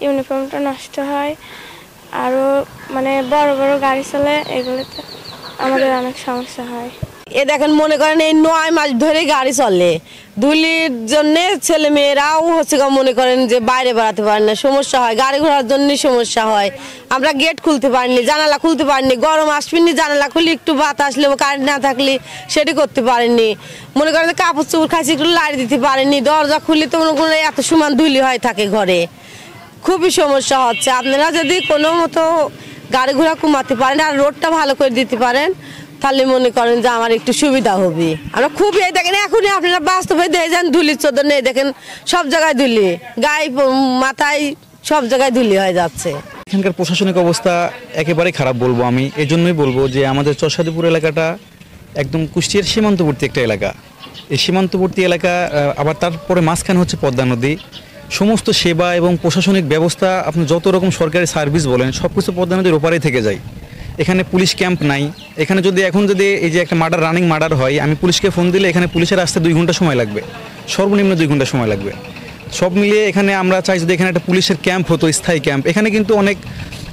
ইউনিফর্মটা নষ্ট হয়। আরও মানে বড় বড় গাড়ি চলে, এগুলোতে আমাদের অনেক সমস্যা হয়। এ দেখেন, মনে করেন এই 9 মাস ধরে গাড়ি চলে, ধুলির জন্য ছেলে মেয়েরাও মনে করেন যে বাইরে বেড়াতে পারেন না, সমস্যা হয়, গাড়ি ঘোড়ার জন্য সমস্যা হয়। আমরা গেট খুলতে পারিনি, জানালা খুলতে পারিনি, গরম আসবেনি, জানালা খুলি একটু বাতাস আসলে কারেন্ট না থাকলে সেটি করতে পারেননি। মনে করেন যে কাপড় চোপড় খাইছি একটু লাড়ি দিতে পারেননি, দরজা খুললে তো মনে করেন এত সমান ধুলি হয় থাকে ঘরে, খুবই সমস্যা হচ্ছে। আপনারা যদি কোনো মতো গাড়ি ঘোড়া কমাতে পারেন আর রোডটা ভালো করে দিতে পারেন তাহলে মনে করেন যে আমার একটু সুবিধা হবে। আমরা খুবই এই দেখেন এখনই আপনারা বাস্তবে দিয়ে যান, ধুলির চোদর নেই, দেখেন সব জায়গায় ধুলি, গায়ে মাথায় সব জায়গায় ধুলি হয়ে যাচ্ছে। এখানকার প্রশাসনিক অবস্থা একেবারেই খারাপ বলবো আমি। এই জন্যই বলবো যে আমাদের চরসাদিপুর এলাকাটা একদম কুষ্টিয়ার সীমান্তবর্তী একটা এলাকা। এই সীমান্তবর্তী এলাকা, আবার তারপরে মাঝখানে হচ্ছে পদ্মা নদী। সমস্ত সেবা এবং প্রশাসনিক ব্যবস্থা, আপনি যত রকম সরকারি সার্ভিস বলেন, সব কিছু পদ্মা নদীর ওপারেই থেকে যায়। এখানে পুলিশ ক্যাম্প নাই। এখানে এখন যদি এই যে একটা রানিং মার্ডার হয়, আমি পুলিশকে ফোন দিলে এখানে পুলিশের আসতে 2 ঘন্টা সময় লাগবে, সর্বনিম্ন 2 ঘন্টা সময় লাগবে। সব মিলিয়ে এখানে আমরা চাই যদি এখানে একটা পুলিশের ক্যাম্প হতো, স্থায়ী ক্যাম্প। এখানে কিন্তু অনেক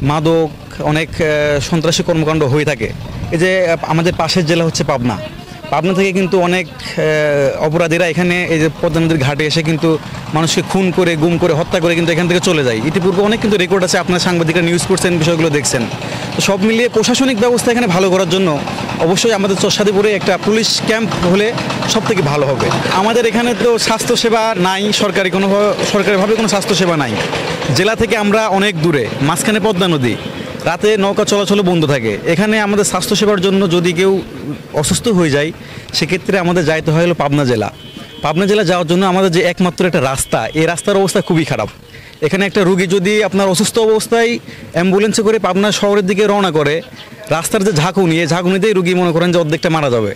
মাদক, অনেক সন্ত্রাসী কর্মকাণ্ড হয়ে থাকে। এই যে আমাদের পাশের জেলা হচ্ছে পাবনা থেকে কিন্তু অনেক অপরাধীরা এখানে এই যে পদ্মা নদীর ঘাটে এসে কিন্তু মানুষকে খুন করে, গুম করে, হত্যা করে কিন্তু এখান থেকে চলে যায়। ইতিপূর্বে অনেক কিন্তু রেকর্ড আছে, আপনার সাংবাদিকরা নিউজ করছেন, বিষয়গুলো দেখছেন। তো সব মিলিয়ে প্রশাসনিক ব্যবস্থা এখানে ভালো করার জন্য অবশ্যই আমাদের চরসাদিপুরে একটা পুলিশ ক্যাম্প হলে সব থেকে ভালো হবে। আমাদের এখানে তো স্বাস্থ্যসেবা নাই, সরকারিভাবে কোনো স্বাস্থ্যসেবা নাই। জেলা থেকে আমরা অনেক দূরে, মাঝখানে পদ্মা নদী, রাতে নৌকা চলাচলও বন্ধ থাকে। এখানে আমাদের স্বাস্থ্যসেবার জন্য যদি কেউ অসুস্থ হয়ে যায়, সেক্ষেত্রে আমাদের যাইতে হয় হলো পাবনা জেলা যাওয়ার জন্য আমাদের যে একমাত্র একটা রাস্তা, এই রাস্তার অবস্থা খুবই খারাপ। এখানে একটা রুগী যদি আপনার অসুস্থ অবস্থায় অ্যাম্বুলেন্সে করে পাবনা শহরের দিকে রওনা করে, রাস্তার যে ঝাঁকুনিতেই রুগী মনে করেন যে অর্ধেকটা মারা যাবে,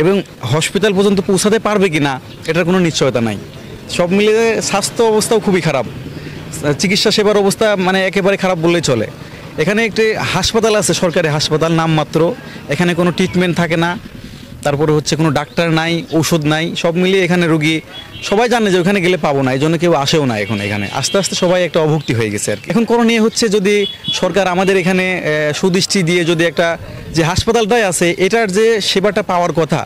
এবং হসপিটাল পর্যন্ত পৌঁছাতে পারবে কি না এটার কোনো নিশ্চয়তা নাই। সব মিলিয়ে স্বাস্থ্য অবস্থাও খুবই খারাপ, চিকিৎসা সেবার অবস্থা মানে একেবারে খারাপ বললেই চলে। এখানে একটি হাসপাতাল আছে, সরকারি হাসপাতাল নামমাত্র, এখানে কোনো ট্রিটমেন্ট থাকে না, তারপরে হচ্ছে কোনো ডাক্তার নাই, ঔষধ নাই। সব মিলিয়ে এখানে রুগী সবাই জানে যে ওখানে গেলে পাবো না, এই জন্য কেউ আসেও না। এখন এখানে আস্তে আস্তে সবাই একটা অভুক্তি হয়ে গেছে আর কি। এখন করণীয় হচ্ছে যদি সরকার আমাদের এখানে সুদৃষ্টি দিয়ে যদি একটা যে হাসপাতালটাই আছে এটার যে সেবাটা পাওয়ার কথা,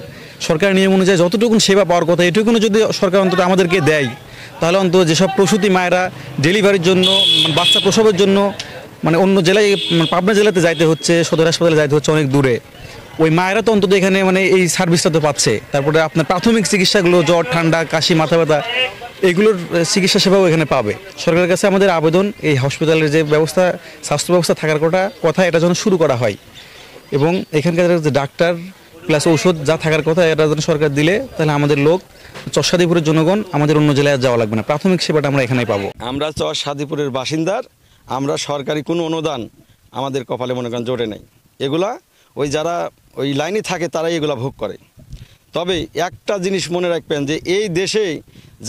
সরকার নিয়ম অনুযায়ী যতটুকু সেবা পাওয়ার কথা এটুকুনো যদি সরকার অন্তত আমাদেরকে দেয়, তাহলে অন্তত যেসব প্রসূতি মায়েরা ডেলিভারির জন্য, বাচ্চা প্রসবের জন্য মানে অন্য জেলায়, পাবনা জেলাতে যাইতে হচ্ছে, সদর হাসপাতালে যাইতে হচ্ছে অনেক দূরে, ওই মায়েরা তো অন্তত এখানে মানে এই সার্ভিসটা তো পাচ্ছে। তারপরে আপনার প্রাথমিক চিকিৎসাগুলো, জ্বর, ঠান্ডা, কাশি, মাথা ব্যথা, এগুলোর চিকিৎসা সেবাও এখানে পাবে। সরকারের কাছে আমাদের আবেদন, এই হসপিটালের যে ব্যবস্থা, স্বাস্থ্য ব্যবস্থা থাকার কথা এটা যেন শুরু করা হয়, এবং এখানকার যে ডাক্তার প্লাস ঔষধ যা থাকার কথা এটা যেন সরকার দিলে, তাহলে আমাদের লোক, চরসাদিপুরের জনগণ আমাদের অন্য জেলায় যাওয়া লাগবে না, প্রাথমিক সেবাটা আমরা এখানেই পাবো। আমরা চরসাদিপুরের বাসিন্দার, আমরা সরকারি কোনো অনুদান আমাদের কপালে মনে করেন জোটে নেই। এগুলা ওই যারা ওই লাইনে থাকে তারাই এগুলা ভোগ করে। তবে একটা জিনিস মনে রাখবেন যে এই দেশে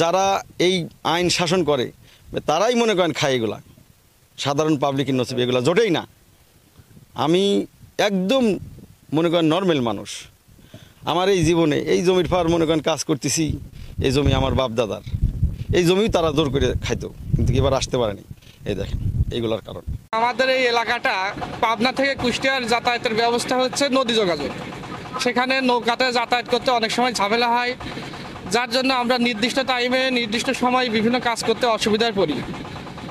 যারা এই আইন শাসন করে তারাই মনে করেন খায় এগুলা, সাধারণ পাবলিকের নসিবে এগুলা জোটেই না। আমি একদম মনে করেন নর্মাল মানুষ, আমার এই জীবনে এই জমির ফার মনে করেন কাজ করতেছি, এই জমি আমার বাপ দাদার, এই জমিও তারা জোর করে খাইতো, কিন্তু এবার আসতে পারেনি। এই দেখেন এইগুলোর কারণ। আমাদের এই এলাকাটা পাবনা থেকে কুষ্টিয়ার যাতায়াতের ব্যবস্থা হচ্ছে নদী যোগাযোগ, সেখানে নৌকাতে যাতায়াত করতে অনেক সময় ঝামেলা হয়, যার জন্য আমরা নির্দিষ্ট টাইমে নির্দিষ্ট সময় বিভিন্ন কাজ করতে অসুবিধায় পড়ি।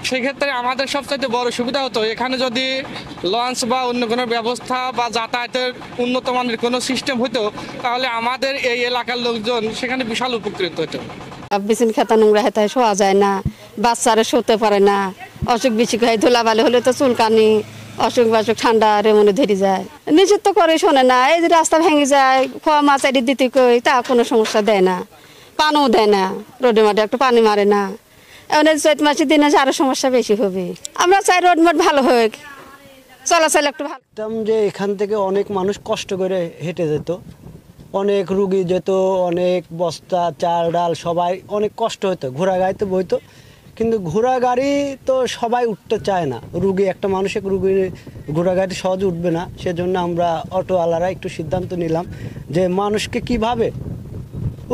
সেক্ষেত্রে আমাদের সবচাইতে বড় সুবিধা হতো এখানে যদি লঞ্চ বা অন্য কোনো ব্যবস্থা বা যাতায়াতের উন্নত মানের কোনো সিস্টেম হতো, তাহলে আমাদের এই এলাকার লোকজন সেখানে বিশাল উপকৃত হতো। বিছিন খেতা নোংরা হেতে শোয়া যায় না, বাচ্চারা শুতে পারে না, অসুখ বিসুখ হয়, ধুলাবালি হলে তো চুলকানি, অসুখ বাসুখ ঠান্ডা মনে ধরে যায়, নিজের তো করে শোনে না। এই যে রাস্তা ভেঙে যায়, খোয়া মাছ এটি দিতে কই, তা কোনো সমস্যা দেয় না, পানিও দেয় না, রোডে মাঠে একটু পানি মারে না। এমন চৈত মাসের দিনে আরো সমস্যা বেশি হবে। আমরা চাই রোড মাঠ ভালো হোক, চলাচল একটু ভালো। যে এখান থেকে অনেক মানুষ কষ্ট করে হেঁটে যেত, অনেক রুগী যেত, অনেক বস্তা চাল ডাল সবাই অনেক কষ্ট হতো, ঘোড়া গাড়িতে বইতো। কিন্তু ঘোড়া গাড়ি তো সবাই উঠতে চায় না, রুগী একটা মানুষের রুগী ঘোড়া গাড়িতে সহজে উঠবে না। সেজন্য আমরা অটোওয়ালারা একটু সিদ্ধান্ত নিলাম যে মানুষকে কিভাবে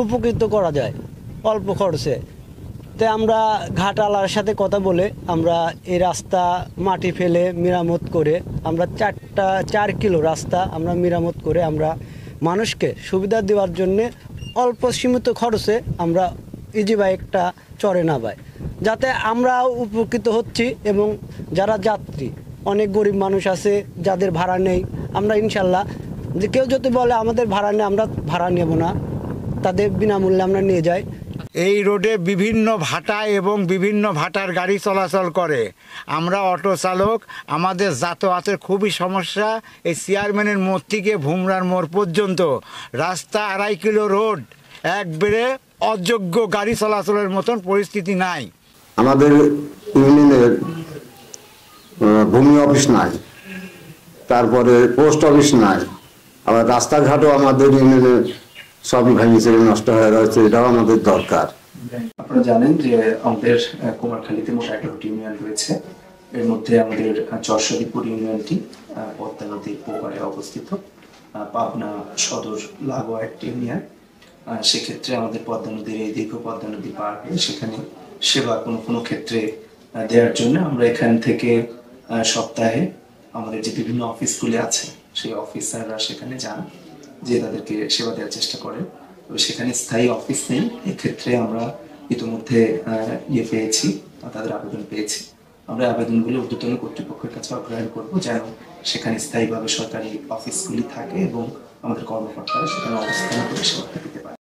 উপকৃত করা যায় অল্প খরচে, তো আমরা ঘাটালার সাথে কথা বলে আমরা এই রাস্তা মাটি ফেলে মেরামত করে আমরা 4 কিলো রাস্তা আমরা মেরামত করে আমরা মানুষকে সুবিধা দেওয়ার জন্যে অল্প সীমিত খরচে আমরা ইজি বাইকটা চড়ে না পাই, যাতে আমরা উপকৃত হচ্ছি। এবং যারা যাত্রী অনেক গরিব মানুষ আছে যাদের ভাড়া নেই, আমরা ইনশাল্লাহ যে কেউ যদি বলে আমাদের ভাড়া নেই, আমরা ভাড়া নেব না, তাদের বিনামূল্যে আমরা নিয়ে যাই। এই রোডে বিভিন্ন ভাটা এবং বিভিন্ন ভাটার গাড়ি চলাচল করে। আমরা অটো চালক, আমাদের যাতায়াতের খুবই সমস্যা। এই চেয়ারম্যানের মোড় থেকে ভুমরার মোড় পর্যন্ত রাস্তা 2.5 কিলো রোড, একবারে অযোগ্য গাড়ি চলাচলের মতন পরিস্থিতি নাই। আমাদের ইউনিয়নের ভূমি অফিস নাই, তারপরে পোস্ট অফিস নাই, আবার রাস্তাঘাটও আমাদের ইউনিয়নে সবই ভেঙে চলে নষ্ট হয়ে রয়েছে, এটাও আমাদের দরকার। আপনারা জানেন যে আমাদের কুমারখালীতে মোট 11টি ইউনিয়ন রয়েছে। এর মধ্যে আমাদের চরসাদিপুর ইউনিয়নটি পদ্মা নদীর ওপারে অবস্থিত, পাবনা সদর লাগোয়া একটি ইউনিয়ন। সেক্ষেত্রে আমাদের পদ্মা নদীর এই দীর্ঘ পদ্মা নদী পার হয়ে সেখানে সেবা কোনো ক্ষেত্রে দেওয়ার জন্য আমরা এখান থেকে সপ্তাহে আমাদের যে বিভিন্ন অফিসগুলি আছে সেই অফিসাররা সেখানে যান, যে তাদেরকে সেবা দেওয়ার চেষ্টা করে। তবে সেখানে স্থায়ী অফিস নেই, এক্ষেত্রে আমরা ইতিমধ্যে পেয়েছি, তাদের আবেদন পেয়েছি। আমরা আবেদনগুলো ঊর্ধ্বতন কর্তৃপক্ষের কাছে অগ্রাহ্য করবো, যেন সেখানে স্থায়ীভাবে সরকারি অফিসগুলি থাকে এবং আমাদের কর্মকর্তারা সেখানে অবস্থান করে সেবা দিতে পারে।